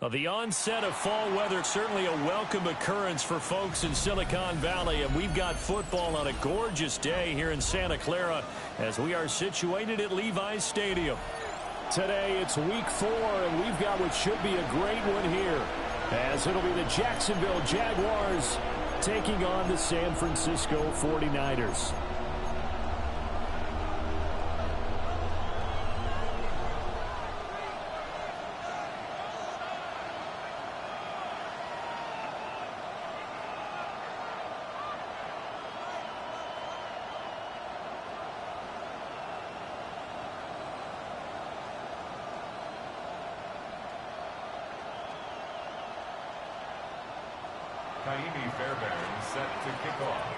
The onset of fall weather, certainly a welcome occurrence for folks in Silicon Valley, and we've got football on a gorgeous day here in Santa Clara as we are situated at Levi's Stadium. Today it's week 4, and we've got what should be a great one here, as it'll be the Jacksonville Jaguars taking on the San Francisco 49ers. Fairbairn set to kick off.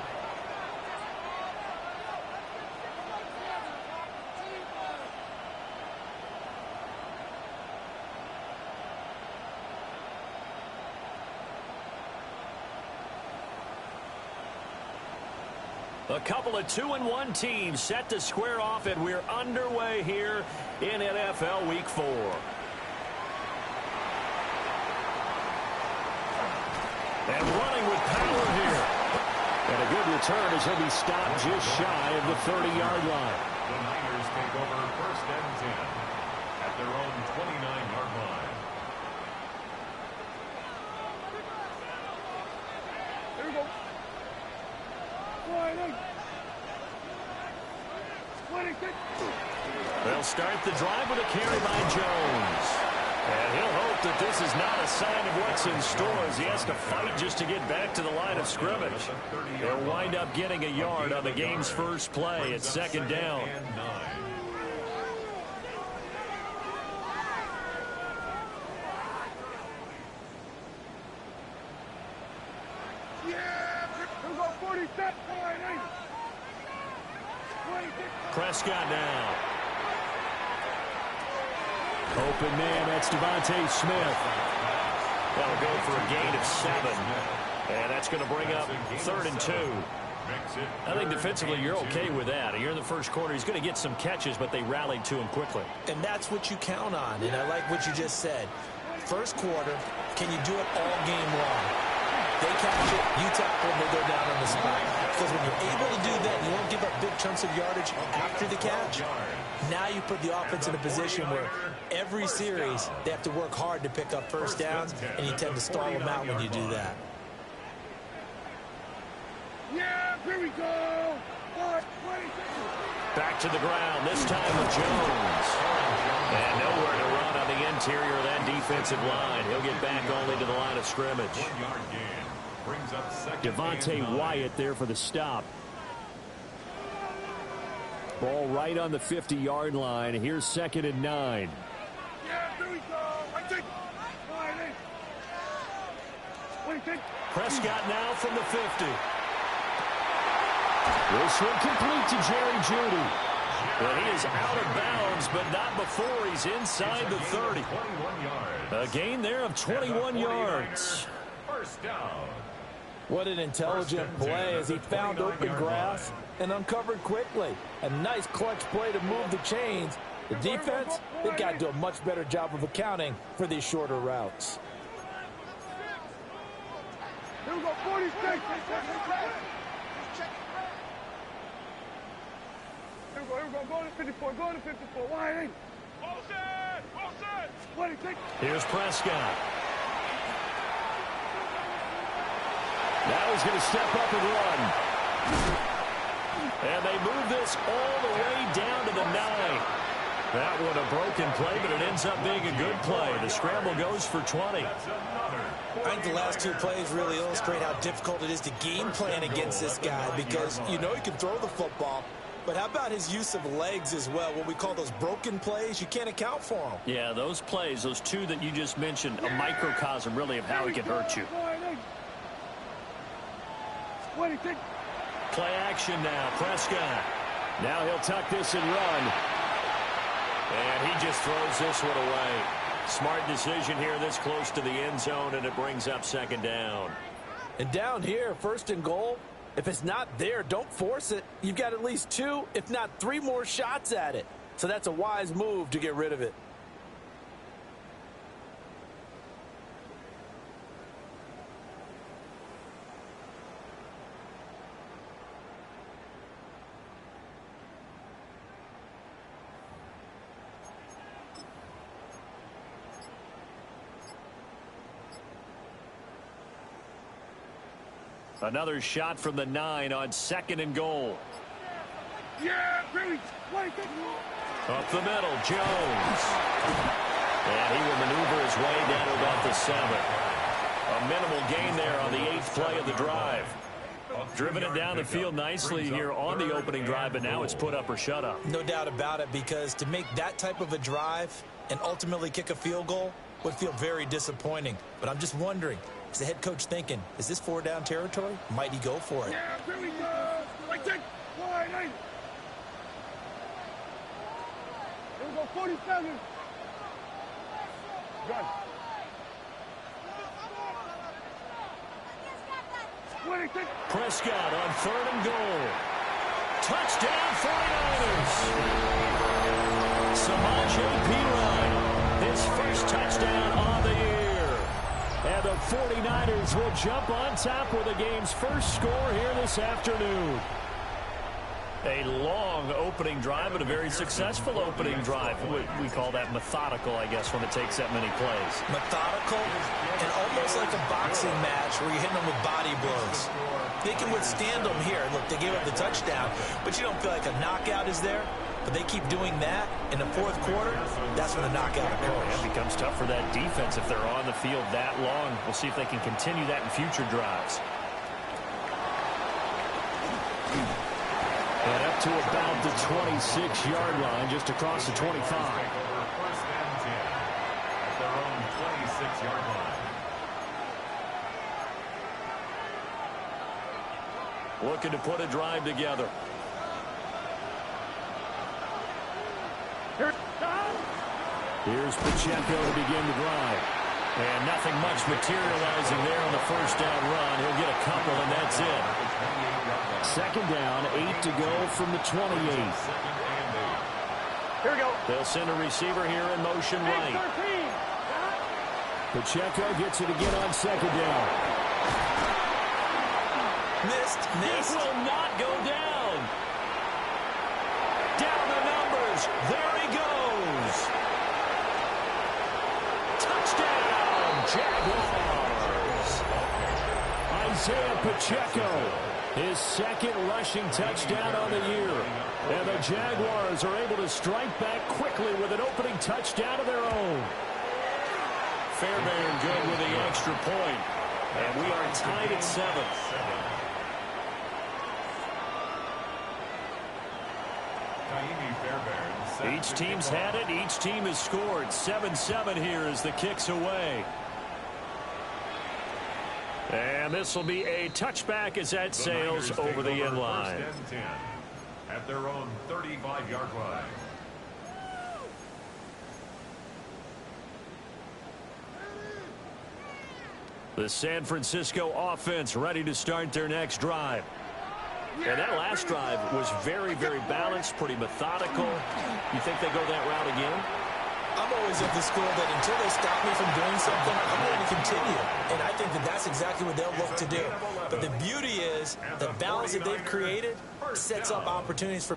A couple of 2-1 teams set to square off, and we're underway here in NFL Week 4. And running with power here. And a good return as he'll be stopped just shy of the 30-yard line. The Niners take over first and 10 at their own 29-yard line. There we go. They'll start the drive with a carry by Jones. And he'll hope that this is not a sign of what's in store as he has to fight just to get back to the line of scrimmage. They'll wind up getting a yard on the game's first play at second down. Prescott now. Open man, that's Devontae Smith. That'll go for a gain of 7. And that's going to bring up 3rd and 2. I think defensively you're okay with that. You're in the first quarter. He's going to get some catches, but they rallied to him quickly. And that's what you count on. And I like what you just said. First quarter, can you do it all game long? They catch it, you tackle them, they go down on the spot. Because when you're able to do that, you don't give up big chunks of yardage after the catch. Now you put the offense in a position where every series they have to work hard to pick up first downs, and you tend to stall them out when you do that. Yeah, here we go. Back to the ground, this time with Jones. And nowhere to run on the interior of that defensive line. He'll get back only to the line of scrimmage. Devontae Wyatt there for the stop. Ball right on the 50-yard line. Here's 2nd and 9. Yeah, here we go. Prescott now from the 50. This one complete to Jerry Jeudy. Well, he is out of bounds, but not before he's inside the 30. A gain there of 21 yards. First down. What an intelligent play as he found open grass and uncovered quickly. A nice clutch play to move the chains. The defense, they've got to do a much better job of accounting for these shorter routes. Here we go, 46. Here we go, go to 54, go to 54. Wide. Here's Prescott. Now he's going to step up and run. And they move this all the way down to the 9. That one a broken play, but it ends up being a good play. The scramble goes for 20. I think the last 2 plays really illustrate how difficult it is to game plan against this guy because you know he can throw the football. But how about his use of legs as well? What we call those broken plays, you can't account for them. Yeah, those plays, those 2 that you just mentioned, a microcosm really of how he can hurt you. Play action now, Prescott. Now he'll tuck this and run. And he just throws this one away. Smart decision here this close to the end zone, and it brings up 2nd down. And down here, 1st and goal, if it's not there, don't force it. You've got at least 2, if not 3 more shots at it. So that's a wise move to get rid of it. Another shot from the 9 on 2nd and goal. Yeah, Billy. Wait, Up the middle, Jones. And he will maneuver his way down to about the 7. A minimal gain there on the 8th play of the drive. Driven it down the field nicely here on the opening drive, but now it's put up or shut up. No doubt about it, because to make that type of a drive and ultimately kick a field goal would feel very disappointing. But I'm just wondering, is the head coach thinking, is this 4-down territory? Might he go for it? yeah, Billy, like that. Wide, hey. Here we go, 47. Gun. Prescott on 3rd and goal. Touchdown 49ers. Samaje Perine, his first touchdown on the year. And the 49ers will jump on top with the game's first score here this afternoon. A long opening drive, but a very successful opening drive. We call that methodical, I guess, when it takes that many plays. Methodical and almost like a boxing match where you're hitting them with body blows. They can withstand them here. Look, they gave up the touchdown, but you don't feel like a knockout is there. But they keep doing that in the 4th quarter. That's when the knockout occurs. It becomes tough for that defense if they're on the field that long. We'll see if they can continue that in future drives. And up to about the 26-yard line, just across the 25. First and 10 at their own 26-yard line. Looking to put a drive together. Here's Pacheco to begin the drive. And nothing much materializing there on the first down run. He'll get a couple, and that's it. 2nd down, 8 to go from the 28. Here we go. They'll send a receiver here in motion right. 13. Pacheco gets it again on 2nd down. Missed. This will not go down. Down the numbers. There he goes. Touchdown, Jaguars. Isaiah Pacheco, his 2nd rushing touchdown on the year. And the Jaguars are able to strike back quickly with an opening touchdown of their own. Fairbairn good with the extra point. And we are tied at 7. Each team's had it. Each team has scored. 7-7 here as the kick's away. And this will be a touchback as that sails over the end line. First and 10 at their own 35-yard line. The San Francisco offense ready to start their next drive. And that last drive was very, very balanced, pretty methodical. You think they go that route again? I'm always of the school that until they stop me from doing something, I'm going to continue. And I think that that's exactly what they'll look to do. But the beauty is the balance that they've created sets up opportunities for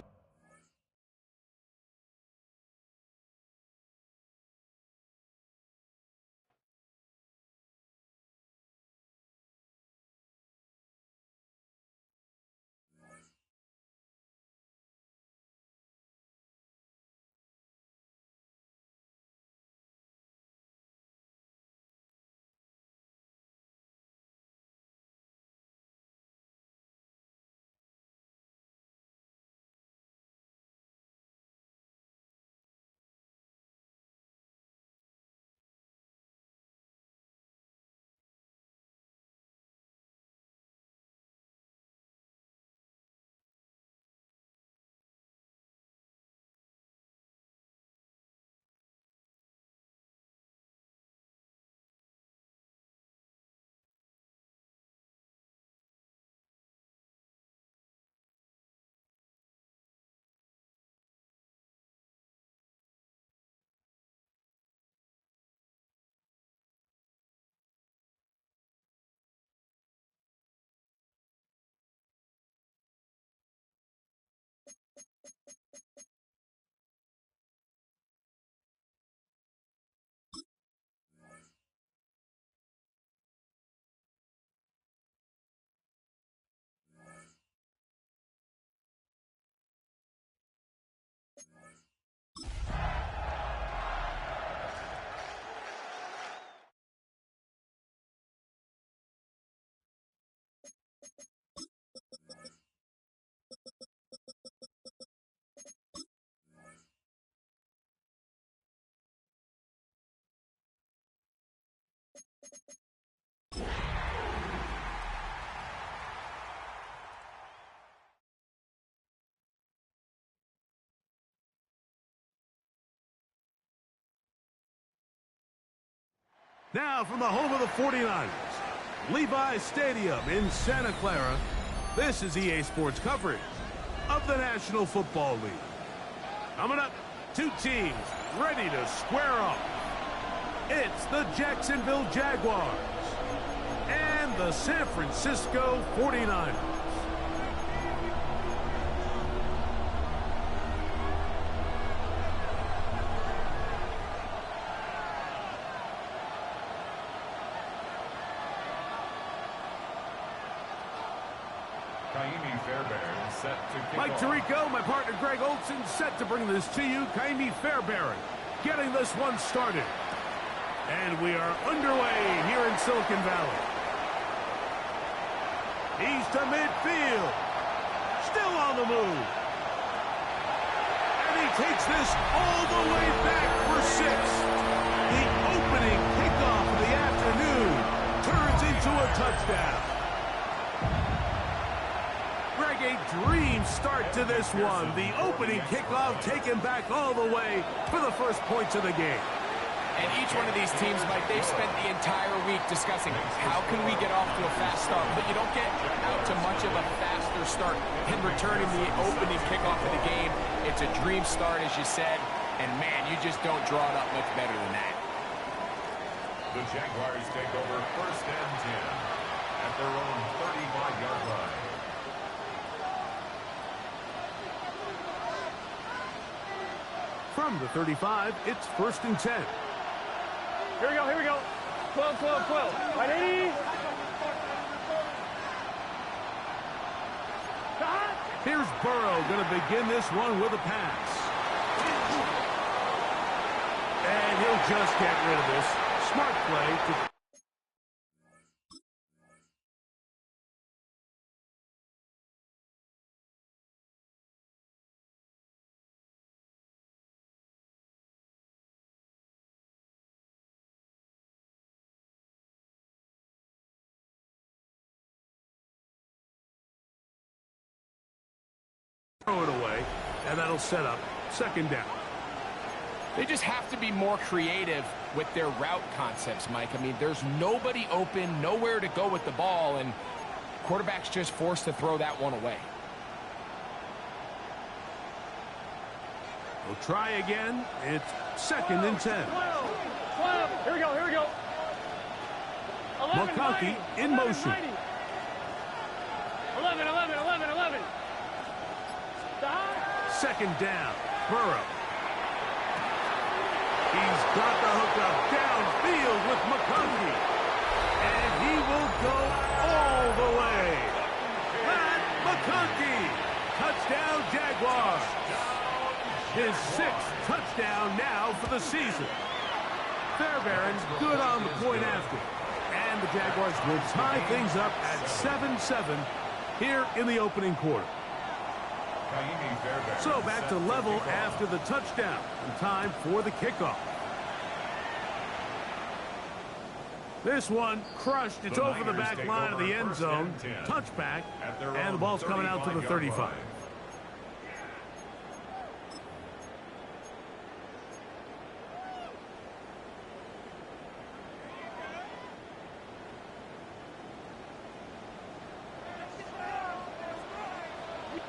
Now from the home of the 49ers, Levi's Stadium in Santa Clara, this is EA Sports coverage of the National Football League. Coming up, two teams ready to square off. It's the Jacksonville Jaguars and the San Francisco 49ers. Mike Tirico, my partner Greg Olson, set to bring this to you. Kaimi Fairbairn getting this one started. And we are underway here in Silicon Valley. He's to midfield. Still on the move. And he takes this all the way back for 6. The opening kickoff of the afternoon turns into a touchdown. Greg, a dream start to this one. The opening kickoff taken back all the way for the first points of the game. And each one of these teams, Mike, they've spent the entire week discussing how can we get off to a fast start. But you don't get out to much of a faster start in returning the opening kickoff of the game. It's a dream start, as you said. And, man, you just don't draw it up much better than that. The Jaguars take over 1st and 10 at their own 35-yard line. From the 35, it's 1st and 10. Here we go, here we go. 12, 12, 12. 180. Here's Burrow going to begin this one with a pass. And he'll just get rid of this. Smart play to... throw it away, and that'll set up 2nd down. They just have to be more creative with their route concepts, Mike. I mean, there's nobody open, nowhere to go with the ball, and quarterback's just forced to throw that one away. We'll try again. It's 2nd and 10. 12. Here we go, here we go. 11, McConkey 90. in 11, motion. 90. 11, 11, 11, 11. 2nd down. Burrow. He's got the hook up downfield with McConkey. And he will go all the way. Matt McConkey. Touchdown Jaguars. His 6th touchdown now for the season. Fairbairn's good on the point after. And the Jaguars will tie things up at 7-7 here in the opening quarter. So back to level after the touchdown. And time for the kickoff. This one crushed. It's over the back line of the end zone. Touchback. And the ball's coming out to the 35.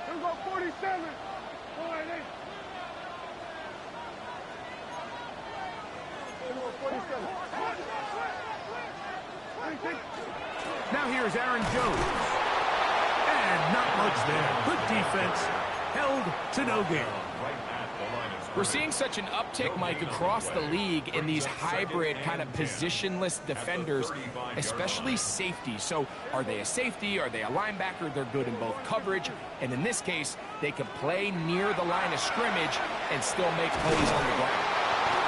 Here we go, 47. 180. 47. Now here's Aaron Jones. And not much there. Good defense. Held to no gain. We're seeing such an uptick, Mike, across the league in these hybrid kind of positionless defenders, especially safety. So are they a safety? Are they a linebacker? They're good in both coverage. And in this case, they can play near the line of scrimmage and still make plays on the ground.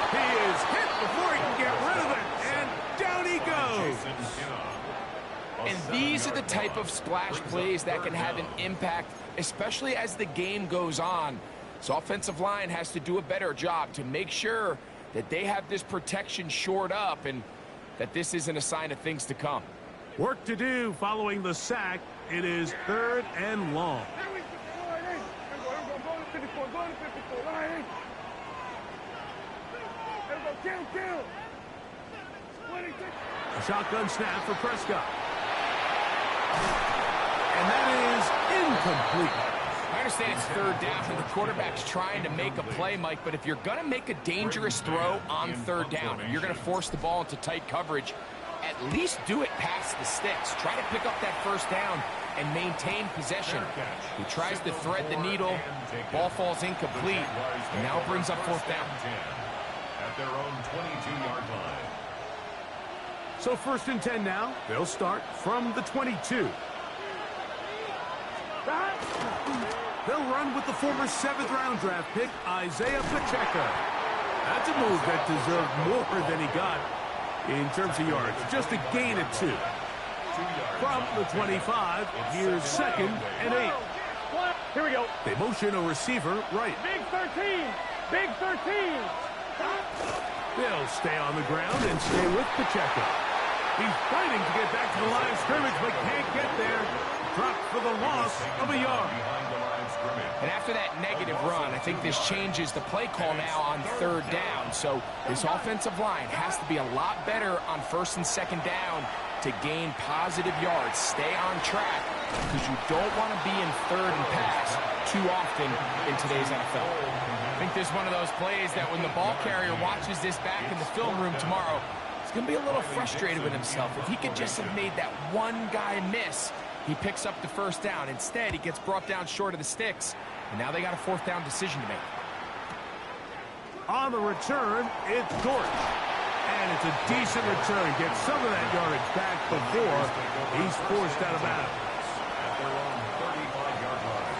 He is hit before he can get rid of it. And down he goes. And these are the type of splash plays that can have an impact, especially as the game goes on. So offensive line has to do a better job to make sure that they have this protection shored up and that this isn't a sign of things to come. Work to do following the sack. It is 3rd and long. Go to 54. Go to 54. 180. Kill. A shotgun snap for Prescott. And that is incomplete. I understand it's third down and the quarterback's trying to make a play, Mike, but if you're going to make a dangerous throw on third down and you're going to force the ball into tight coverage, at least do it past the sticks. Try to pick up that first down and maintain possession. He tries to thread the needle. Ball falls incomplete, and now brings up fourth down. At their own 22-yard line. So 1st and 10 now. They'll start from the 22. They'll run with the former 7th-round draft pick, Isaiah Pacheco. That's a move that deserved more than he got in terms of yards. Just a gain of 2. From the 25, here's 2nd and 8. Here we go. They motion a receiver right. Big 13. Big 13. They'll stay on the ground and stay with Pacheco. He's fighting to get back to the line of scrimmage, but can't get there. Dropped for the loss of a yard. And after that negative run, I think this changes the play call now on third down. So this offensive line has to be a lot better on 1st and 2nd down to gain positive yards. Stay on track because you don't want to be in third and pass too often in today's NFL. I think this is one of those plays that when the ball carrier watches this back in the film room tomorrow, he's going to be a little frustrated with himself. If he could just have made that one guy miss, he picks up the first down. Instead, he gets brought down short of the sticks, and now they got a 4th down decision to make. On the return, it's Dortch. And it's a decent return. Gets some of that yardage back before he's forced out of bounds. At their own 35-yard line.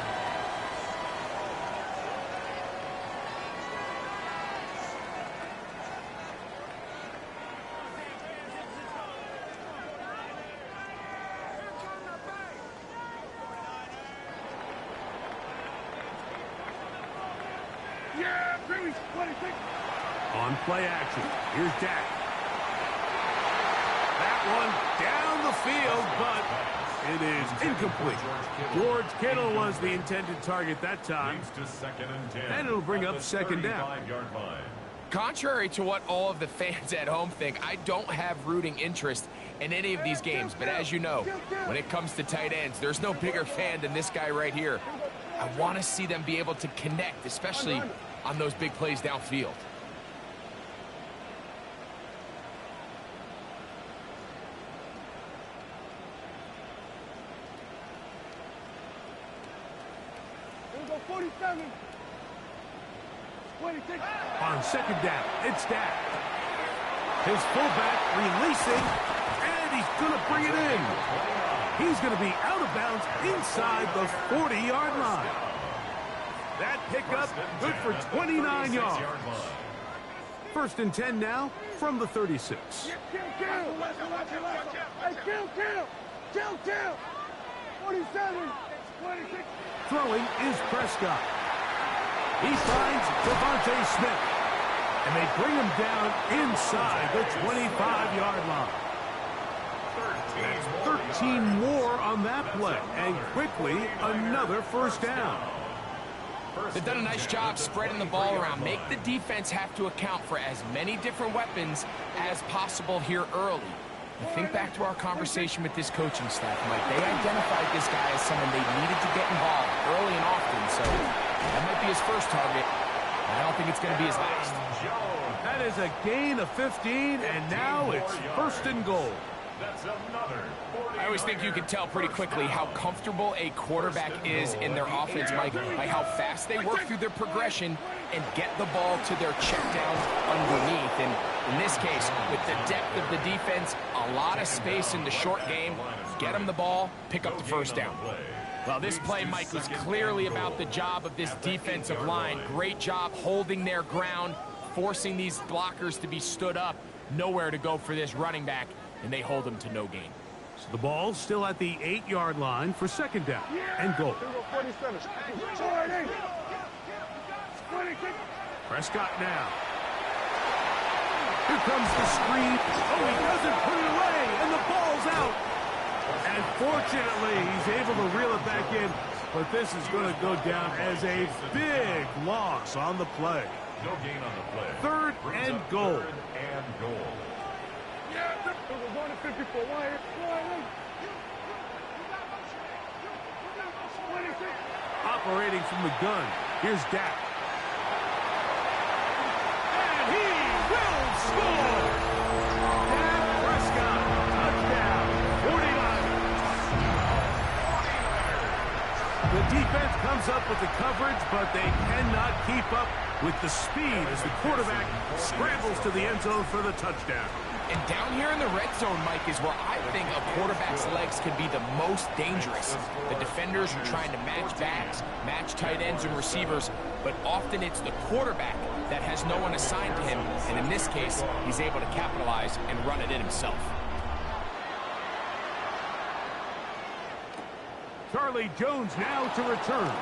On play action, here's Dak. That one down the field, but it is incomplete. George Kittle was the intended target that time. And it'll bring up 2nd down. Contrary to what all of the fans at home think, I don't have rooting interest in any of these games. But as you know, when it comes to tight ends, there's no bigger fan than this guy right here. I want to see them be able to connect, especially on those big plays downfield. On 2nd down, it's Dak. His fullback releasing, and he's going to bring it in. He's going to be out of bounds inside the 40-yard line. That pickup good for 29 yards. 1st and 10 now from the 36. Kill. 47. 26. Throwing is Prescott. He finds Devontae Smith. And they bring him down inside the 25-yard line. 13 more on that play. And quickly, another 1st down. They've done a nice job spreading the ball around. Make the defense have to account for as many different weapons as possible here early. And think back to our conversation with this coaching staff, Mike. They identified this guy as someone they needed to get involved early and often. So that might be his first target. I don't think it's going to be his last. That is a gain of 15, and now it's 1st and goal. That's another. I always think you can tell pretty quickly how comfortable a quarterback is in their offense, Mike, by how fast they work through their progression and get the ball to their checkdowns underneath. And in this case, with the depth of the defense, a lot of space in the short game, get them the ball, pick up the 1st down. Well, this play, Mike, was clearly about the job of this defensive line. Great job holding their ground, forcing these blockers to be stood up. Nowhere to go for this running back, and they hold him to no gain. So the ball still at the 8-yard line for 2nd down and goal. Prescott now. Here comes the screen. Oh, he doesn't put it away, and the ball's out. And fortunately, he's able to reel it back in. But this is going to go down as a big loss on the play. No gain on the play. 3rd and goal. We're going to 54. Wide. Operating from the gun. Here's Dak. And he will score! Dak Prescott, touchdown, 49ers. The defense comes up with the coverage, but they cannot keep up with the speed as the quarterback scrambles to the end zone for the touchdown. And down here in the red zone, Mike, is where I think a quarterback's legs can be the most dangerous. The defenders are trying to match backs, match tight ends and receivers, but often it's the quarterback that has no one assigned to him, and in this case, he's able to capitalize and run it in himself. Charlie Jones now to return.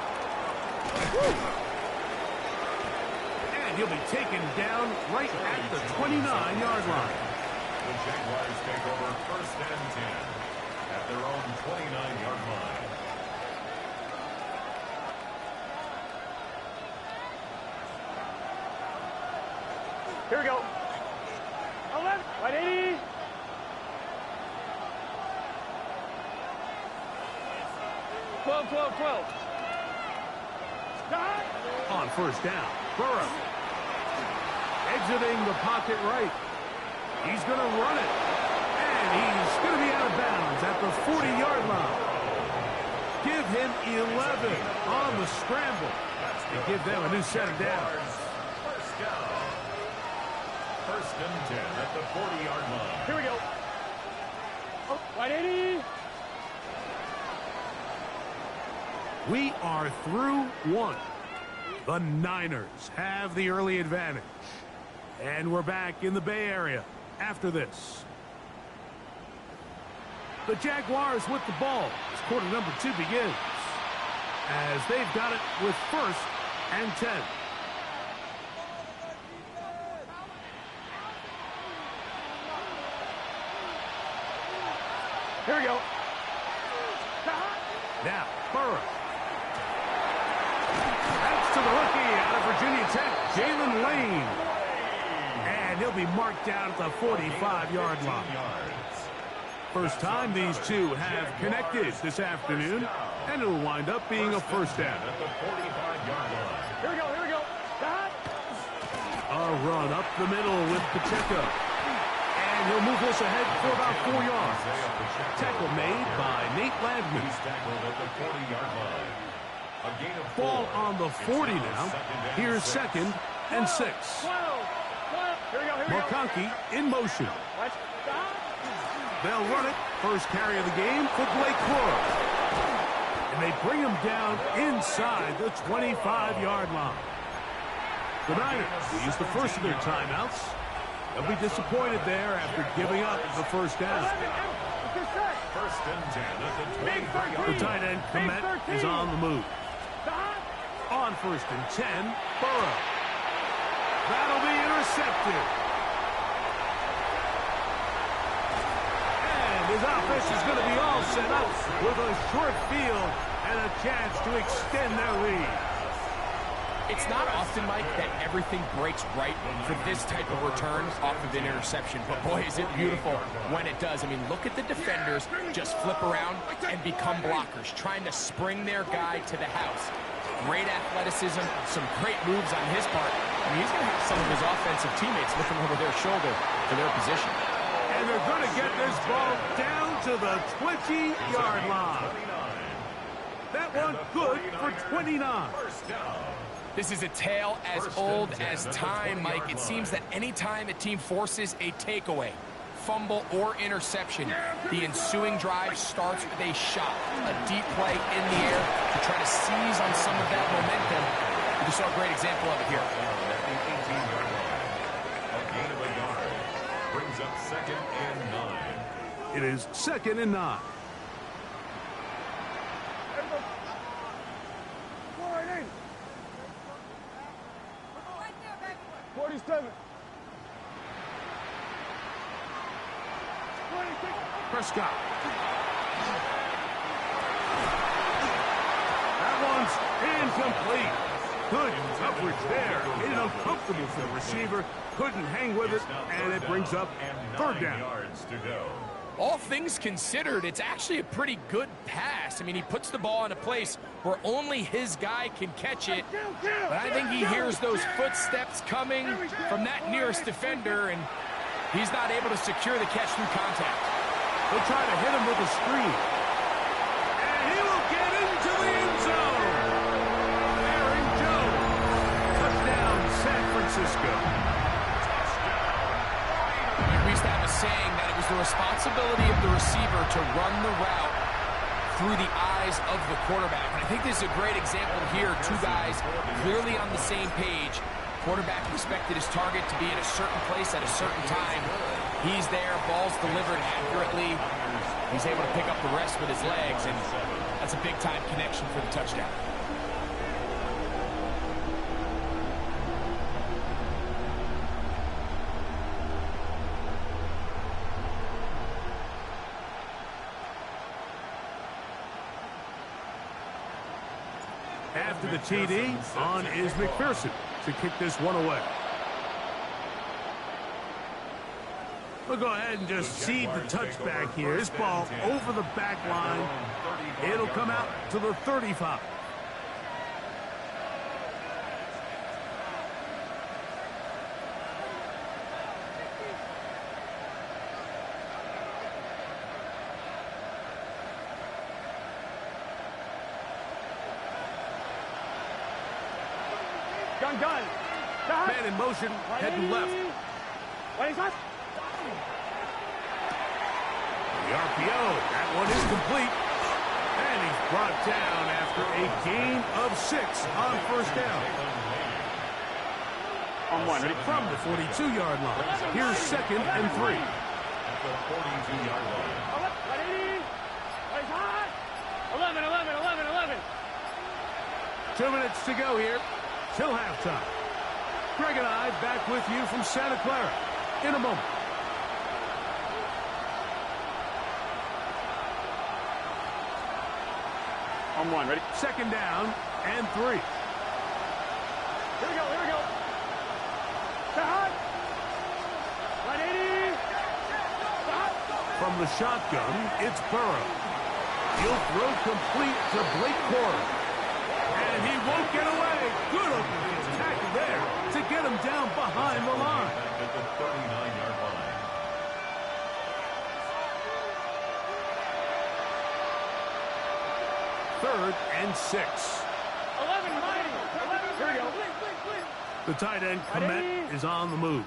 And he'll be taken down right at the 29-yard line. The Jaguars take over 1st and 10 at their own 29-yard line. Here we go. 11. Right 80. Twelve. Stop. On 1st down, Burrow. Exiting the pocket right. He's going to run it. And he's going to be out of bounds at the 40-yard line. Give him 11 on the scramble. And give them a new set of downs. 1st and 10 at the 40-yard line. Here we go. Oh, right 80. We are through one. The Niners have the early advantage. And we're back in the Bay Area after this. The Jaguars with the ball as quarter number 2 begins. As they've got it with 1st and 10. Here we go. Now, Burrow. That's to the rookie out of Virginia Tech, Jalen Lane. And he'll be marked down at the 45-yard line. First time these two have connected this afternoon, and it'll wind up being a 1st down. At the 45-yard line. Here we go. Stop. A run up the middle with Pacheco. And he'll move this ahead for about 4 yards. Tackle made by Nate Landman. He's tackled at the 40-yard line. A gain of 4. Ball on the 40 now. Here's 2nd and 6. 12. Here we go. McConkey in motion. Watch. Stop. They'll run it. First carry of the game for Blake Corum. And they bring him down inside the 25-yard line. The Niners use the first of their timeouts. They'll be disappointed there after giving up the 1st down. 1st and 10 at the 23-yard The line. tight end, Komet, is on the move. On 1st and 10, Burrow. That'll be intercepted. And his offense is going to be all set up with a short field and a chance to extend their lead. It's not often, Mike, that everything breaks right for this type of return off of an interception. But, boy, is it beautiful when it does. I mean, look at the defenders just flip around and become blockers, trying to spring their guy to the house. Great athleticism, some great moves on his part. I mean, he's going to have some of his offensive teammates looking over their shoulder for their position. And they're going to get this ball down to the 20-yard line. That one good for 29. This is a tale as old as time, Mike. It seems that any time a team forces a takeaway, fumble, or interception, the ensuing drive starts with a shot, a deep play in the air to try to seize on some of that momentum. We just saw a great example of it here. A gain of a yard brings up 2nd and 9. It is 2nd and 9. 47. 26. Prescott. That one's incomplete. Good coverage there. Made it uncomfortable for the receiver. Couldn't hang with it, and it brings up third down. All things considered, it's actually a pretty good pass. I mean, he puts the ball in a place where only his guy can catch it. But I think he hears those footsteps coming from that nearest defender, and he's not able to secure the catch through contact. They'll try to hit him with a screen. And he will get into the end zone. Aaron Jones. Touchdown, San Francisco. We used to have a saying that it was the responsibility of the receiver to run the route through the eyes of the quarterback. And I think this is a great example here. Two guys clearly on the same page. Quarterback expected his target to be in a certain place at a certain time. He's there, ball's delivered accurately. He's able to pick up the rest with his legs, and that's a big-time connection for the touchdown. After the TD, on is McPherson to kick this one away. We'll go ahead and just seed the touchback here. This ball over the back line. It'll come out to the 35. Gun. Man in motion, heading left. The RPO, that one is complete. And he's brought down after a gain of 6 on first down. On one, ready? From the 42-yard line. Here's 2nd and 3. At the 42-yard line. 11. 2 minutes to go here till halftime. Greg and I back with you from Santa Clara in a moment. On one, ready? 2nd down and 3. Here we go. Stop. 180. Stop. From the shotgun, it's Burrow. He'll throw complete to Blake Corum. And he won't get away. Good open tackle there to get him down behind the line. At the 39-yard line. Third and 6. 11, mighty. 11. Here we go. The tight end, Komet, is on the move.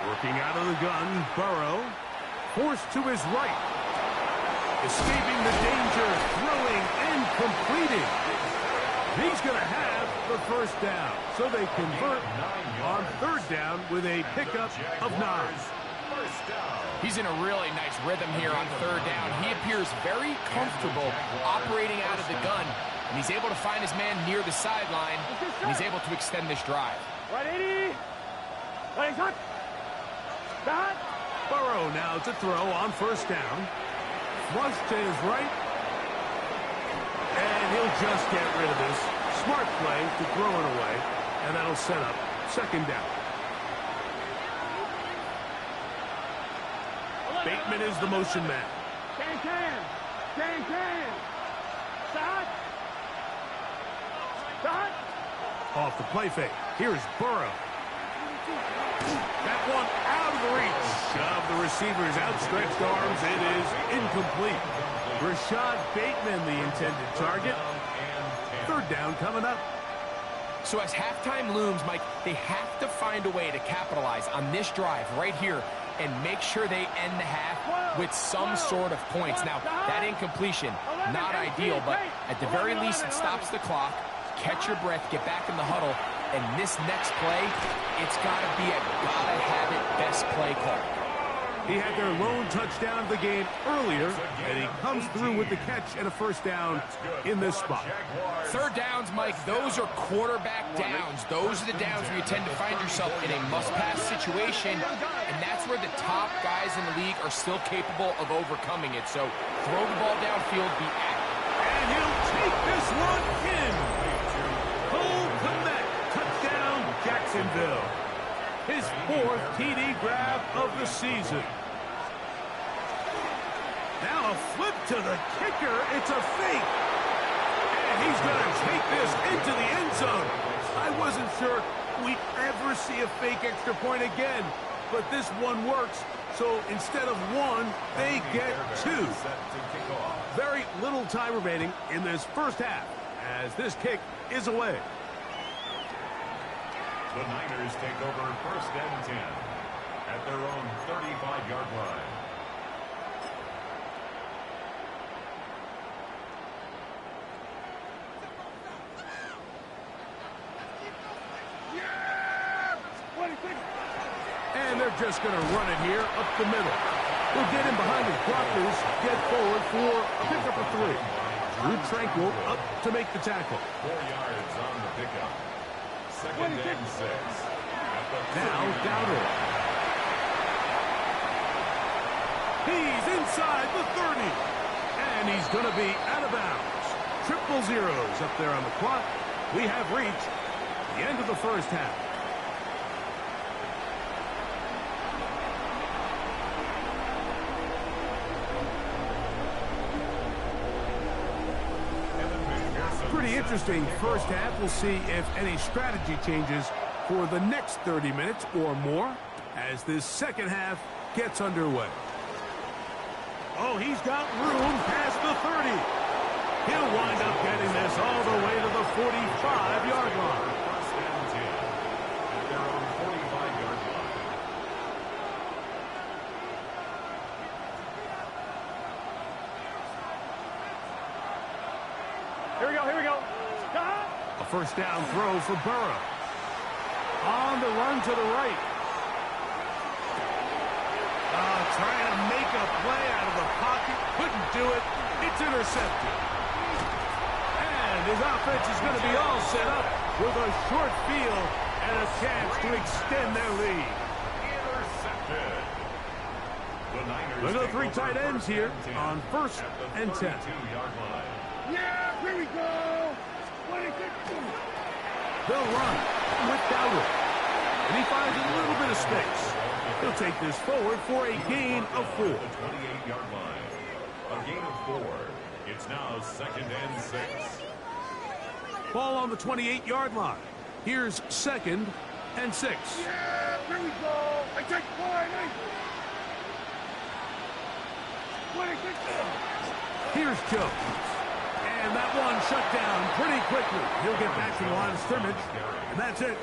Working out of the gun, Burrow. Forced to his right. Escaping the danger, throwing and completing. He's going to have the first down. So they convert on 3rd down with a pickup of 9. He's in a really nice rhythm here on 3rd down. He appears very comfortable operating out of the gun, and he's able to find his man near the sideline, and he's able to extend this drive. 180. Ready, shot. Stop. Burrow now to throw on 1st down. Flush to his right. And he'll just get rid of this. Smart play to throw it away. And that'll set up 2nd down. Bateman is the motion man. Can. Stop. Off the play fake. Here's Burrow. That one out of the reach of the receiver's outstretched arms. It is incomplete. Rashad Bateman, the intended target. 3rd down coming up. So as halftime looms, Mike, they have to find a way to capitalize on this drive right here and make sure they end the half with some sort of points. Now, that incompletion, not ideal, but at the very least, it stops the clock. Catch your breath, get back in the huddle, and this next play, it's got to be a gotta-have-it best play call. He had their lone touchdown of the game earlier, and he comes through with the catch and a 1st down in this spot. 3rd downs, Mike, those are quarterback downs. Those are the downs where you tend to find yourself in a must-pass situation, and that's where the top guys in the league are still capable of overcoming it. So throw the ball downfield, be active. And he'll take this one in. Jacksonville. His 4th TD grab of the season. Now a flip to the kicker. It's a fake. And he's going to take this into the end zone. I wasn't sure we'd ever see a fake extra point again, but this one works. So instead of 1, they get 2. Very little time remaining in this first half as this kick is away. The Niners take over 1st and 10 at their own 35-yard line. And they're just going to run it here up the middle. They'll get in behind his blockers, get forward for a pickup of 3. Drew Tranquil up to make the tackle. 4 yards on the pickup. 2nd and 6. Now Dowdle. He's inside the 30. And he's going to be out of bounds. 000 up there on the clock. We have reached the end of the first half. Pretty interesting first half. We'll see if any strategy changes for the next 30 minutes or more as this second half gets underway. Oh, he's got room past the 30. He'll wind up getting this all the way to the 45-yard line. 1st and 10 at their own 45-yard line. Here we go, here we go. A first down throw for Burrow. On the run to the right. Trying to make a play out of the pocket. Couldn't do it. It's intercepted. And his offense is going to be all set up with a short field and a chance to extend their lead. Intercepted. The Niners Look at the take 3 over tight ends 1st here and 10 on 1st at the and 10. 32-yard line. Yeah, here we go. They'll run with Dowdle. And he finds a little bit of space. He'll take this forward for a gain of 4. The 28-yard line. A gain of 4. It's now 2nd and 6. Ball on the 28-yard line. Here's 2nd and 6. Yeah, here we go. I take 4. Here's Jones. And that one shut down pretty quickly. He'll get back to the line of scrimmage. And that's it.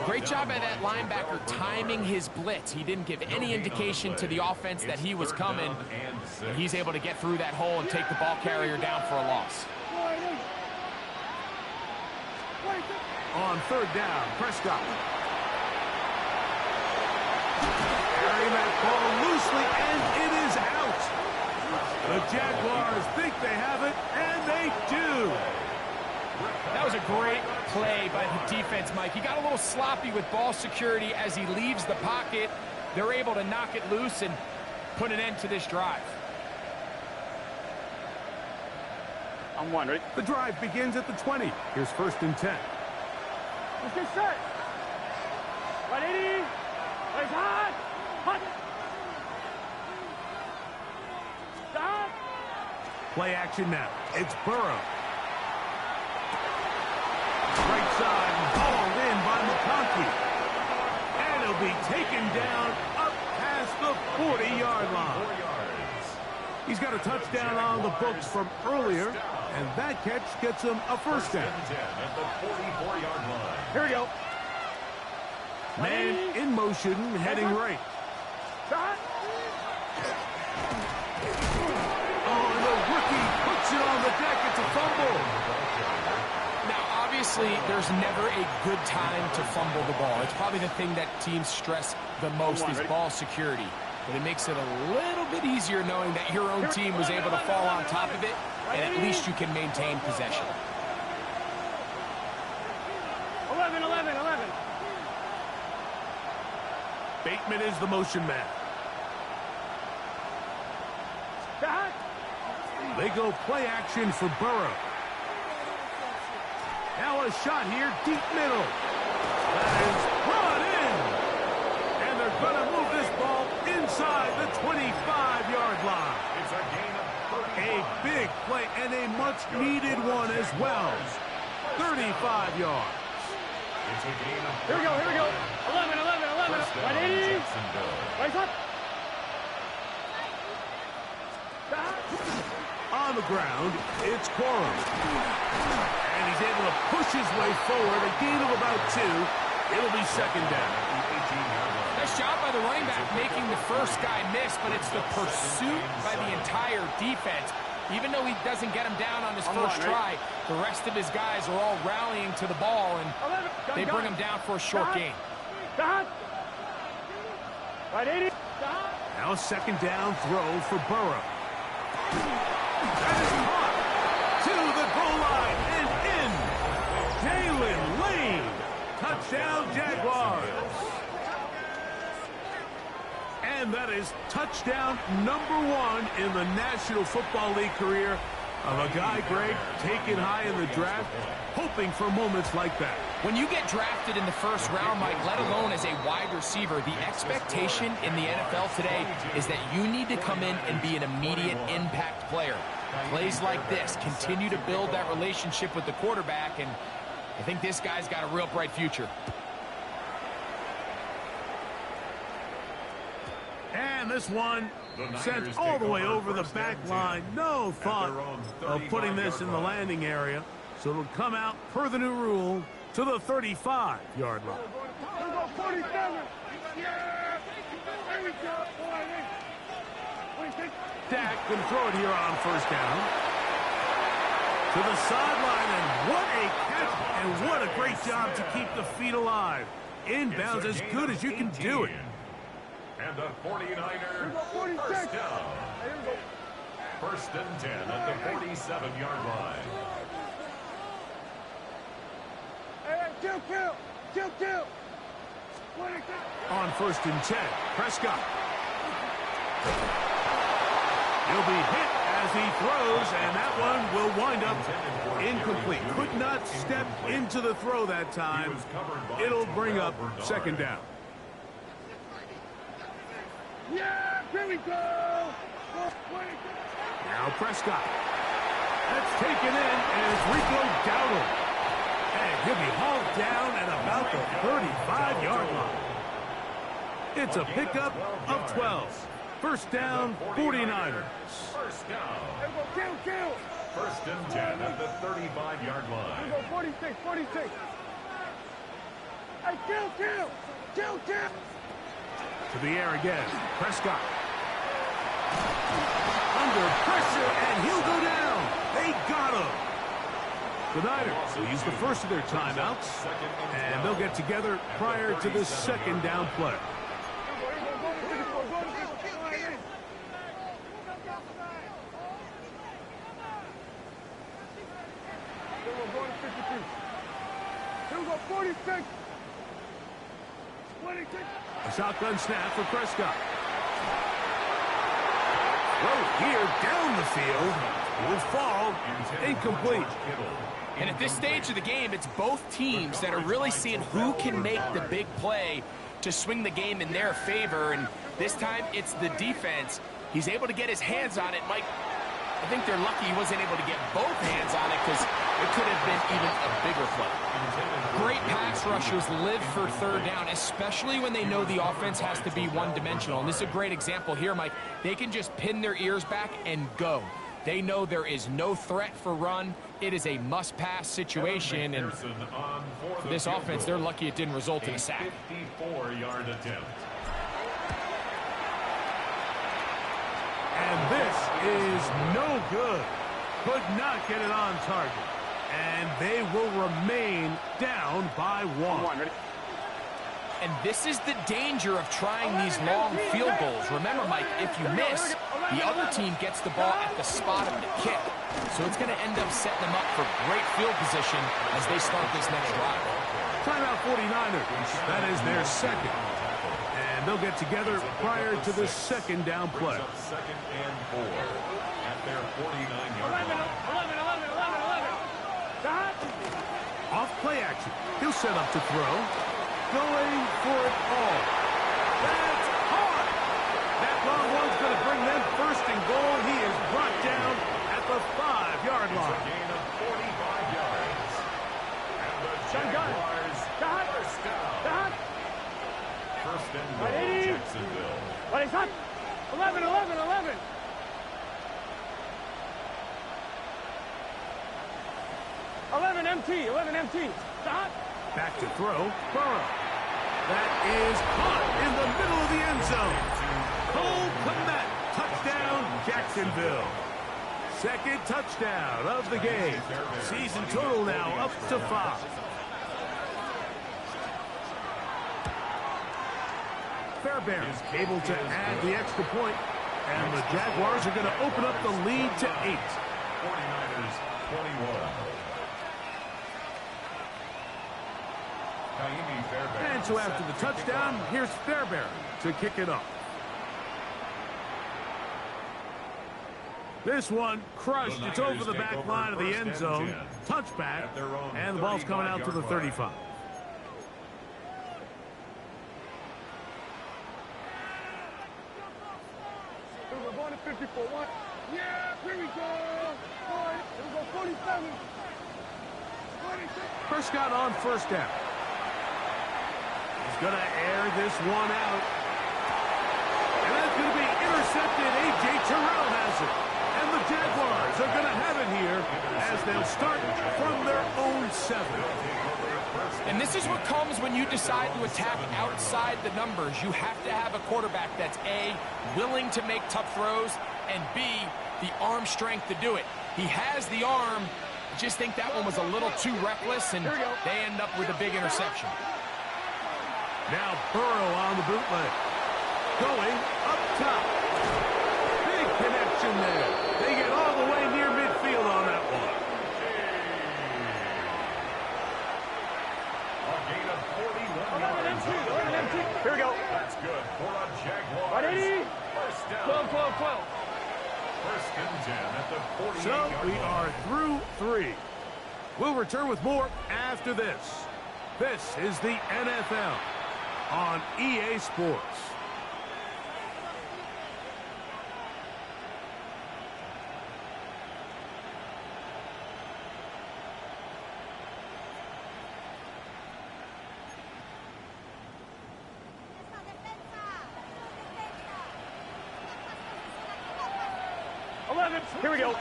Great job by that linebacker timing his blitz. He didn't give any indication to the offense that he was coming. And he's able to get through that hole and take the ball carrier down for a loss. On 3rd down, Prescott. Carrying that ball loosely, and it is out. The Jaguars think they have it, and they do. That was a great play by the defense, Mike. He got a little sloppy with ball security as he leaves the pocket. They're able to knock it loose and put an end to this drive. I'm 1, ready? The drive begins at the 20. Here's 1st and 10. Let's get set. 180. Let's hot. Hot. Stop. Play action now. It's Burrow. Right side, hauled in by McConkey. And he'll be taken down up past the 40-yard line. He's got a touchdown on the books from earlier, and that catch gets him a first down. At the 44-yard line. Here we go. Man in motion, heading right. Shot. Oh, and the rookie puts it on the deck. It's a fumble. Now, obviously, there's never a good time to fumble the ball. It's probably the thing that teams stress the most is ball security. But it makes it a little bit easier knowing that your own team was able to fall on top of it, and at least you can maintain possession. 11. Bateman is the motion man. Shot. They go play action for Burrow. Now a shot here, deep middle. That is brought in. And they're going to move this ball inside the 25-yard line. It's a gain of 30. A big play and a much-needed one as well. 35 yards. It's a gain of 30. Here we go, here we go. 11, 11, 11. First down, 180. Jacksonville. Right up. On the ground, it's Quorum. And he's able to push his way forward. A gain of about 2. It'll be second down. Nice job by the running back making the first guy miss, but it's the pursuit by the entire defense. Even though he doesn't get him down on his first try, the rest of his guys are all rallying to the ball, and they bring him down for a short gain. Right 80. Now a second down throw for Burrow. That is caught to the goal line and in. Jalen Lane. Touchdown, Jaguars. And that is touchdown number 1 in the National Football League career of a guy, Greg, taken high in the draft, hoping for moments like that. When you get drafted in the first round, Mike, let alone as a wide receiver, the expectation in the NFL today is that you need to come in and be an immediate impact player. Plays like this continue to build that relationship with the quarterback, and I think this guy's got a real bright future. And this one sent all the way over the back line. No thought of putting this in the landing area. So it'll come out per the new rule to the 35-yard line. Here we go, 47. Yeah. There we go. 26. Dak can throw it here on first down. To the sideline, and what a catch, and what a great job to keep the feet alive. Inbounds as good as you can do it. And the 49er first down. First and 10 at the 47-yard line. Kill. On first and 10, Prescott. He'll be hit as he throws, and that one will wind up incomplete. Could not step into the throw that time. It'll bring up second down. Yeah, here we go. Now Prescott. That's taken in, and it's Rico Dowdle. And he'll be hauled down at about the 35-yard line. It's a pickup of 12. First down, 49ers. First down. Kill. First and 10 at the 35-yard line. Here we go, 46. Hey, kill. To the air again. Prescott. Under pressure, and he'll go down. They got him. The Niners will use the first of their timeouts, and they'll get together prior to the second down play. Here we go, 46. 26. A shotgun snap for Prescott. Throw here down the field. Will fall incomplete. And at this stage of the game, it's both teams that are really seeing who can make the big play to swing the game in their favor. And this time, it's the defense. He's able to get his hands on it. Mike, I think they're lucky he wasn't able to get both hands on it because it could have been even a bigger play. Great pass rushers live for third down, especially when they know the offense has to be one-dimensional. And this is a great example here, Mike. They can just pin their ears back and go. They know there is no threat for run. It is a must-pass situation, and for this offense, they're lucky it didn't result in a sack. 54-yard attempt. And this is no good. Could not get it on target. And they will remain down by 1. And this is the danger of trying these long field goals. Remember, Mike, if you miss, the other team gets the ball at the spot of the kick. So it's going to end up setting them up for great field position as they start this next drive. Timeout 49ers. That is their second. And they'll get together prior to the second down play. Second and 4 at their 49-yard line. 11. Off play action. He'll set up to throw. going for it all. That's hard. That long one's going to bring them first and goal. He is brought down at the 5-yard line. A gain of 45 yards. And the Jaguars first down. First and goal, Jacksonville. What is that? 11, 11, 11. 11 MT, 11 MT. Stop. Back to throw, Burrow. That is caught in the middle of the end zone. Cole Kmet, touchdown, Jacksonville. Second touchdown of the game. Season total now up to 5. Fairbairn able to add the extra point, and the Jaguars are going to open up the lead to 8. 49ers 21. And so after the touchdown, here's Fairbairn to kick it off. This one crushed. It's over the back line of the end zone. Touchback, and the ball's coming out to the 35. We're going to 54. One. Yeah, here we go. Boy, here we go. 47. 46. Prescott on first down. He's going to air this one out. And that's going to be intercepted. A.J. Terrell has it. And the Jaguars are going to have it here as they'll start from their own 7. And this is what comes when you decide to attack outside the numbers. You have to have a quarterback that's A, willing to make tough throws, and B, the arm strength to do it. He has the arm. I just think that one was a little too reckless, and they end up with a big interception. Now Burrow on the bootleg. Going up top. Big connection there. They get all the way near midfield on that one. A gain of 41 yards. Here we go. That's good for a Jaguars. 180. First down. 12, 12, 12. First and 10 at the 48-yard So we line. are through 3. We'll return with more after this. This is the NFL on EA Sports. Here we go.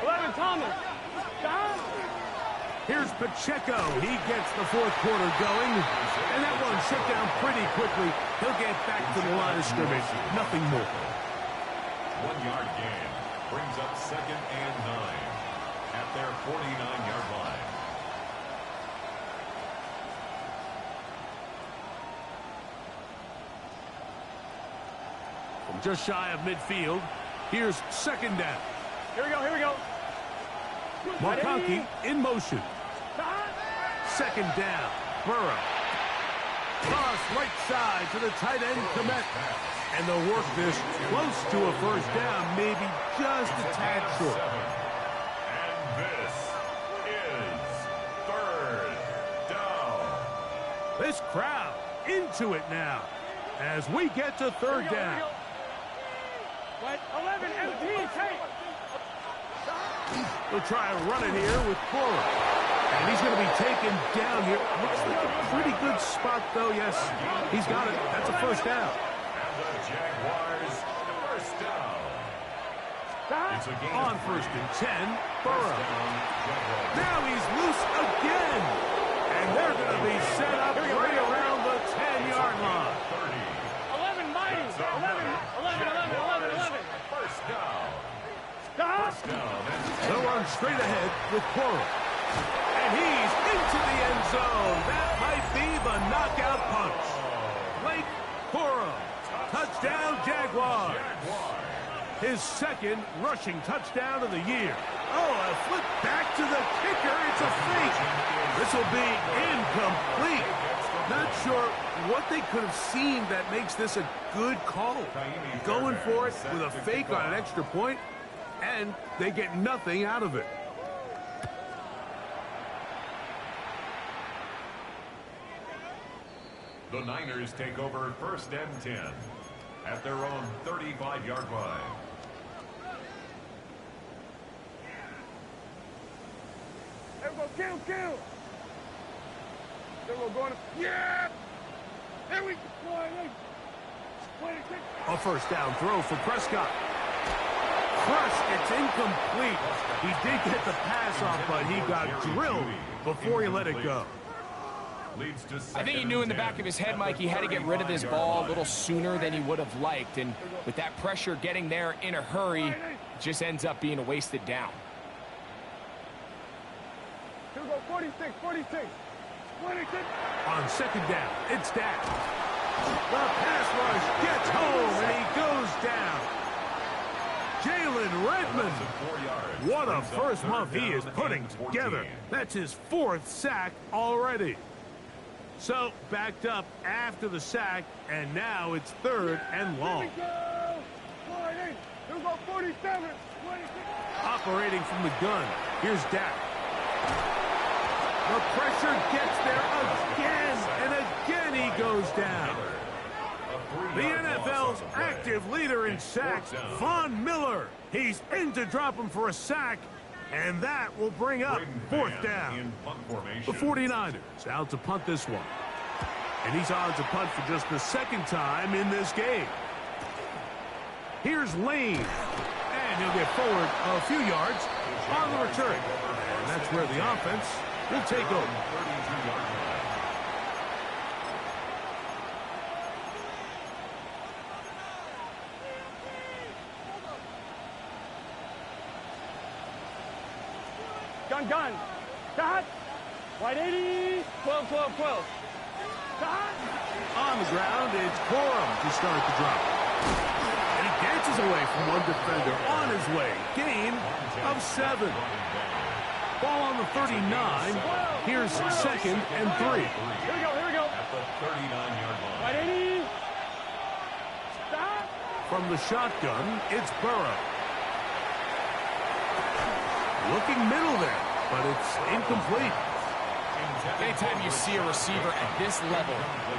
11 Thomas. Stop. Here's Pacheco. He gets the fourth quarter going. And that one shut down pretty quickly. He'll get back to the line of scrimmage. Nothing more. 1-yard gain brings up second and 9 at their 49-yard line. From just shy of midfield, here's second down. Here we go. Here we go. McConkey in motion. Second down. Burrow. Cross right side to the tight end, Kmet. And they'll work this close to a first down, maybe just a tad short. And this is third down. This crowd into it now as we get to third down. 11 MT. Take. We'll try and run it here with Burrow. And he's going to be taken down here. Looks like a pretty good spot, though. Yes, he's got it. That's a first down. And the Jaguars first down. It's a gain On of first 3. and 10, First Burrow. down, Jaguars. Now he's loose again. And they're going to be set up right around the 10-yard line. 30. 11 Mighty. 11. 11. 11. 11. 11. First down. Stop. First down. They'll run straight ahead with Burrow. And he's into the end zone. That might be the knockout punch. Blake Burrow. Touchdown, Jaguars. His second rushing touchdown of the year. Oh, a flip back to the kicker. It's a fake. This will be incomplete. Not sure what they could have seen that makes this a good call. Going for it with a fake on an extra point, and they get nothing out of it. The Niners take over 1st and 10 at their own 35-yard line. Everyone, kill, kill. Everyone going to, yeah. There we go. A first down throw for Prescott. It's incomplete. He did get the pass off, but he got drilled before he let it go. I think he knew in the back of his head, Mike, he had to get rid of this ball a little sooner than he would have liked. And with that pressure getting there in a hurry, it just ends up being a wasted down. Here we go, 46, 46. 26. On 2nd down, it's Dak. The pass rush gets home, and he goes down. Jalen Redmond. What a first month he is putting together. That's his 4th sack already. So, backed up after the sack, and now it's 3rd and long. Here we go, 47. 26. Operating from the gun, here's Dak. The pressure gets there again, and again he goes down. The NFL's active leader in sacks, Von Miller. He's in to drop him for a sack, and that will bring up 4th down. The 49ers out to punt this one. And he's on to punt for just the 2nd time in this game. Here's Lane. And he'll get forward a few yards on the return. And that's where the offense will take over. Gun. Got. White 80. 12, 12, 12. Got. On the ground, it's Corum to start the drop. And he dances away from one defender on his way. Gain of 7. Ball on the 39. Here's 2nd and 3. Here we go. At the 39-yard line. White 80. Stop. From the shotgun, it's Burrow. Looking middle there, but it's incomplete. Anytime you see a receiver at this level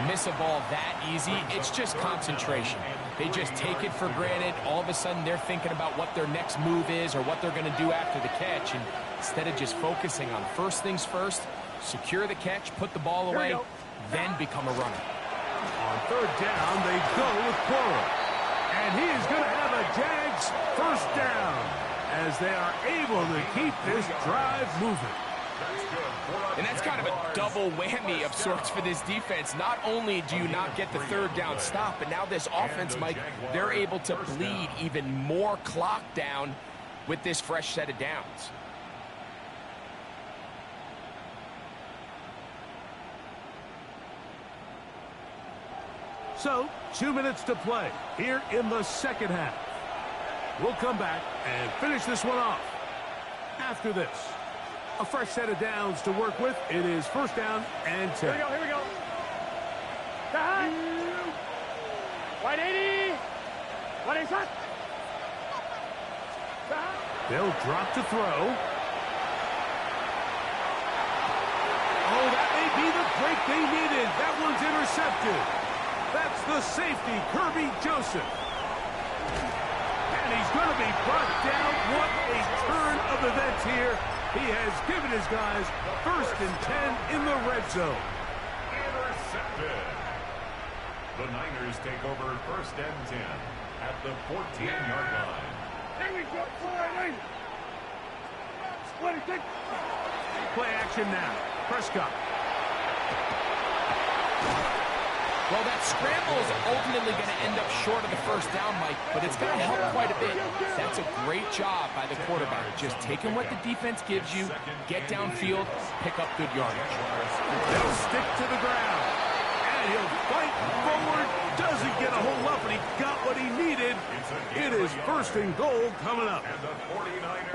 miss a ball that easy, it's just concentration. They just take it for granted. All of a sudden, they're thinking about what their next move is or what they're going to do after the catch. And instead of just focusing on first things first, secure the catch, put the ball away, then become a runner. On 3rd down, they go with Corum. And he is going to have a Jags first down as they are able to keep this drive moving. And that's kind of a double whammy of sorts for this defense. Not only do you not get the 3rd down stop, but now this offense, Mike, they're able to bleed even more clock down with this fresh set of downs. So, 2 minutes to play here in the 2nd half. We'll come back and finish this one off after this. A fresh set of downs to work with. It is 1st down and 10. Here we go. Got. White 80. White 80 shot. They'll drop to throw. Oh, that may be the break they needed. That one's intercepted. That's the safety, Kirby Joseph. And he's going to be brought down. What a turn of events here. He has given his guys 1st and 10 in the red zone. Intercepted. The Niners take over 1st and 10 at the 14-yard line. There we go. Split it. Play action now. Prescott. Well, that scramble is ultimately going to end up short of the 1st down, Mike, but it's going to help quite a bit. That's a great job by the quarterback. Just taking what the defense gives you, get downfield, pick up good yardage. They'll stick to the ground. And he'll fight forward. Doesn't get a whole lot, but he got what he needed. It is 1st and goal coming up.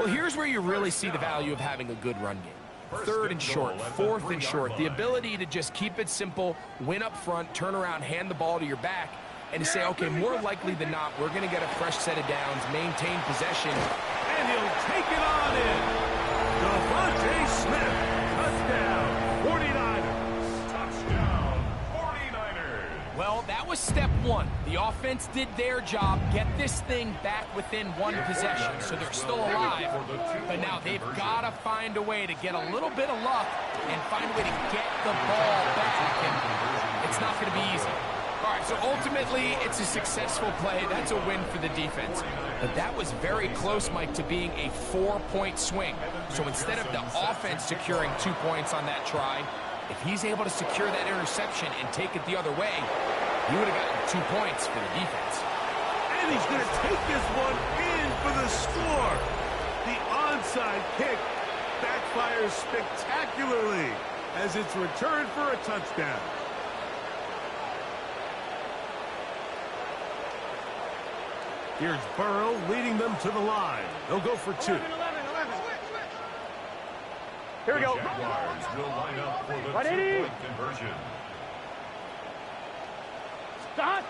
Well, here's where you really see the value of having a good run game. 3rd and short, 4th and short. The ability to just keep it simple, win up front, turn around, hand the ball to your back, and to say, okay, more likely than not, we're going to get a fresh set of downs, maintain possession. And he'll take it on in. Devontae Smith, touchdown, 49ers. Touchdown, 49ers. Well, that was step one. The offense did their job, get this thing back within one possession, so they're still alive. But now they've got to find a way to get a little bit of luck and find a way to get the ball back, and it's not going to be easy. All right, so ultimately, it's a successful play. That's a win for the defense. But that was very close, Mike, to being a 4-point swing. So instead of the offense securing 2 points on that try, if he's able to secure that interception and take it the other way, he would have gotten 2 points for the defense. And he's going to take this one in for the score. The onside kick backfires spectacularly as it's returned for a touchdown. Here's Burrow leading them to the line. They'll go for 2. 11. Here we go. Jaguars will line up for the 180. 2-point conversion. Stop.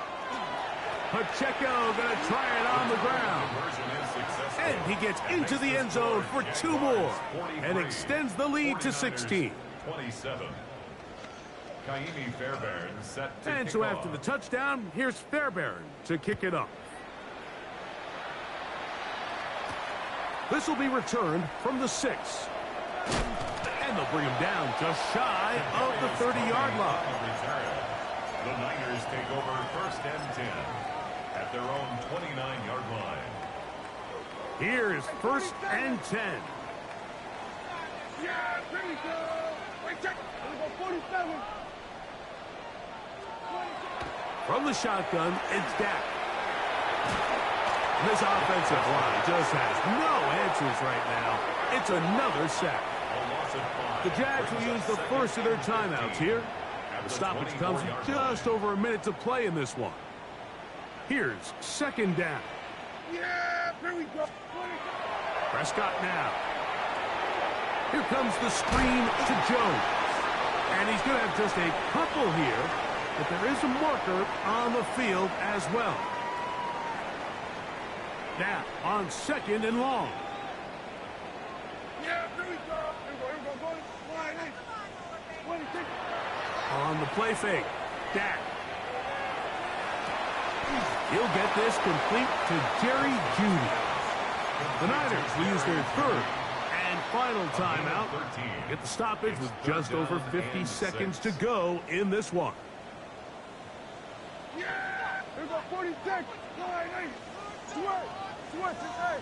Pacheco going to try it on the ground. Conversion is successful. And he gets into the end zone for 2 more and extends the lead to 16. 27. Kaimi Fairbairn set to And kick so after off. the touchdown, here's Fairbairn to kick it off. This will be returned from the 6. And they'll bring him down just shy of the 30-yard line. The Niners take over 1st and 10 at their own 29-yard line. Here is 1st and 10. Yeah, here we go. Wait, check. Here we go, 47. From the shotgun, it's Dak. This offensive line just has no answers right now. It's another sack. A loss of 5. The Jags will use the first of their timeouts here. The stoppage comes with just over a minute to play in this one. Here's 2nd down. Yeah, here we go. Prescott now. Here comes the screen to Jones. And he's going to have just a couple here, but there is a marker on the field as well. Now, on 2nd and long. Yeah, here we go. Here we go. Line 8. 26. On the play fake, Dak. He'll get this complete to Jerry Jeudy. The Niners will use their 3rd and final timeout. Get the stoppage with just over 50 seconds to go in this one. Yeah, here we go, 46. Line 8. Switch it, hey.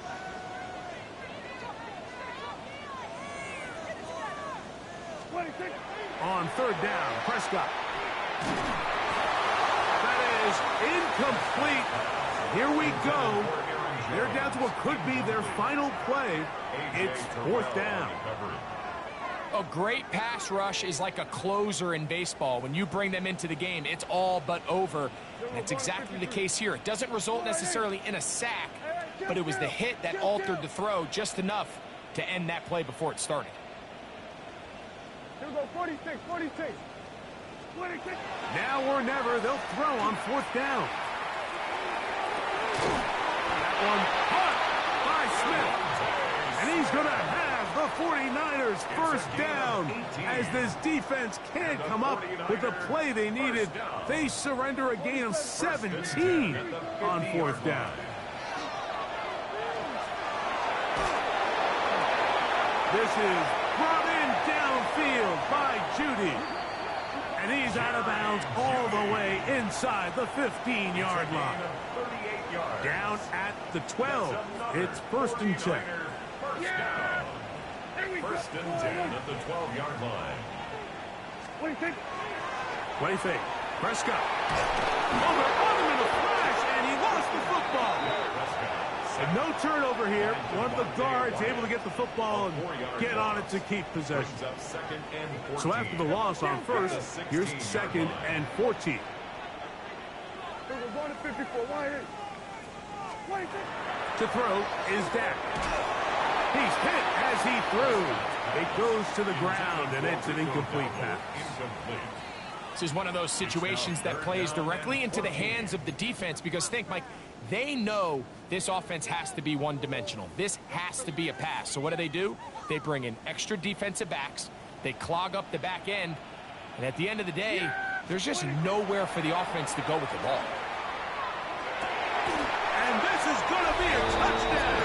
On 3rd down, Prescott. That is incomplete. Here we go. They're down to what could be their final play. It's 4th down. A great pass rush is like a closer in baseball. When you bring them into the game, it's all but over. And that's exactly the case here. It doesn't result necessarily in a sack, but it was the hit that altered the throw just enough to end that play before it started. Here we go, 46. 26. Now or never, they'll throw on 4th down. That one caught by Smith. And he's going to have the 49ers 1st down. As this defense can't come up with the play they needed, they surrender a gain of 17 on 4th down. This is brought in downfield by Jeudy. And he's out of bounds all the way inside the 15-yard line. Down at the 12. It's 1st and 10. Yeah. 1st and 10 at the 12-yard line. 26. Play fake. Prescott. Oh, they're on him in a flash, and he lost the football. And no turnover here. One of the guards able to get the football and get on it to keep possession. So after the loss on 1st, here's 2nd and 14. We're going to 54. Line 8. To throw is Dak. He's hit as he threw. It goes to the ground, and it's an incomplete pass. This is one of those situations that plays directly into the hands of the defense because think, Mike, they know this offense has to be one-dimensional. This has to be a pass. So what do? They bring in extra defensive backs. They clog up the back end. And at the end of the day, There's just nowhere for the offense to go with the ball. And this is going to be a touchdown.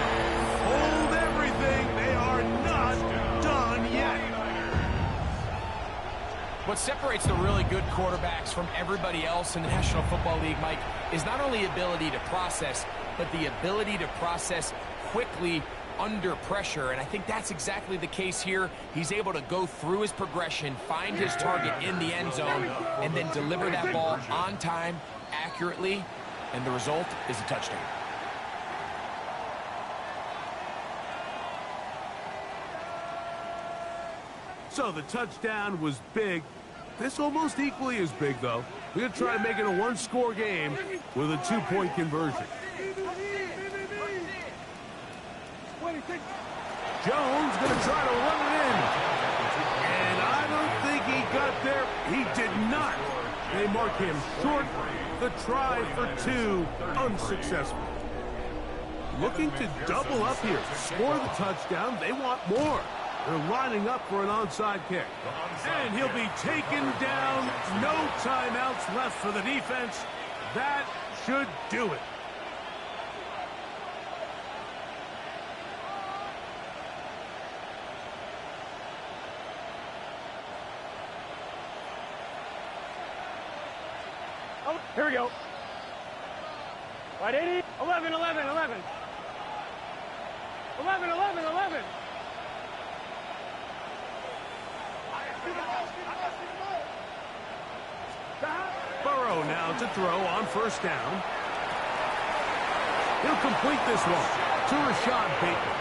Hold everything. They are not done yet. What separates the really good quarterbacks from everybody else in the National Football League, Mike, is not only ability to process, but the ability to process quickly under pressure, and I think that's exactly the case here. He's able to go through his progression, find his target in the end zone, and then deliver that ball on time, accurately, and the result is a touchdown. So the touchdown was big. This almost equally as big, though. We're going to try to make it a one-score game with a two-point conversion. Jones going to try to run it in. And I don't think he got there. He did not. They mark him short. The try for two, unsuccessful. Looking to double up here. Score the touchdown. They want more. They're lining up for an onside kick. And he'll be taken down. No timeouts left for the defense. That should do it. Oh, here we go. Right, 80, 11, 11, 11. 11, 11, 11. Burrow now to throw on first down. He'll complete this one to Rashad Bateman.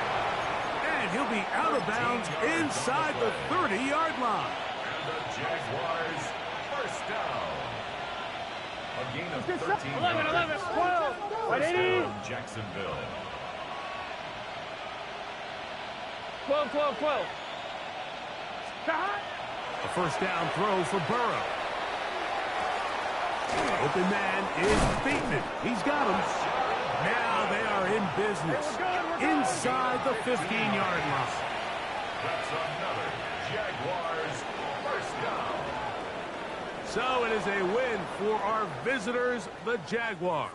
And he'll be out of bounds inside the 30-yard line. And the Jaguars first down. A gain of 13 11, 11, 12. Right, 80. Jacksonville. 12, 12, 12. A first down throw for Burrow. Open man is Bateman. He's got him. Now they are in business. Inside the 15-yard line. That's another Jaguars first down. So it is a win for our visitors, the Jaguars.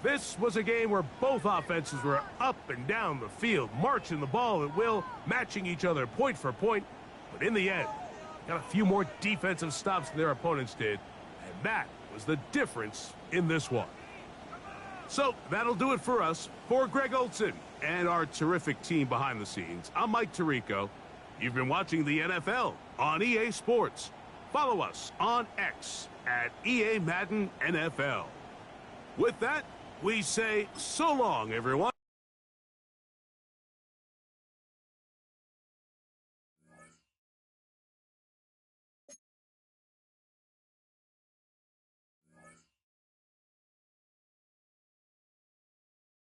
This was a game where both offenses were up and down the field, marching the ball at will, matching each other point for point. But in the end, got a few more defensive stops than their opponents did. And that was the difference in this one. So that'll do it for us. For Greg Olson and our terrific team behind the scenes, I'm Mike Tirico. You've been watching the NFL on EA Sports. Follow us on X at EA Madden NFL. With that, we say so long, everyone.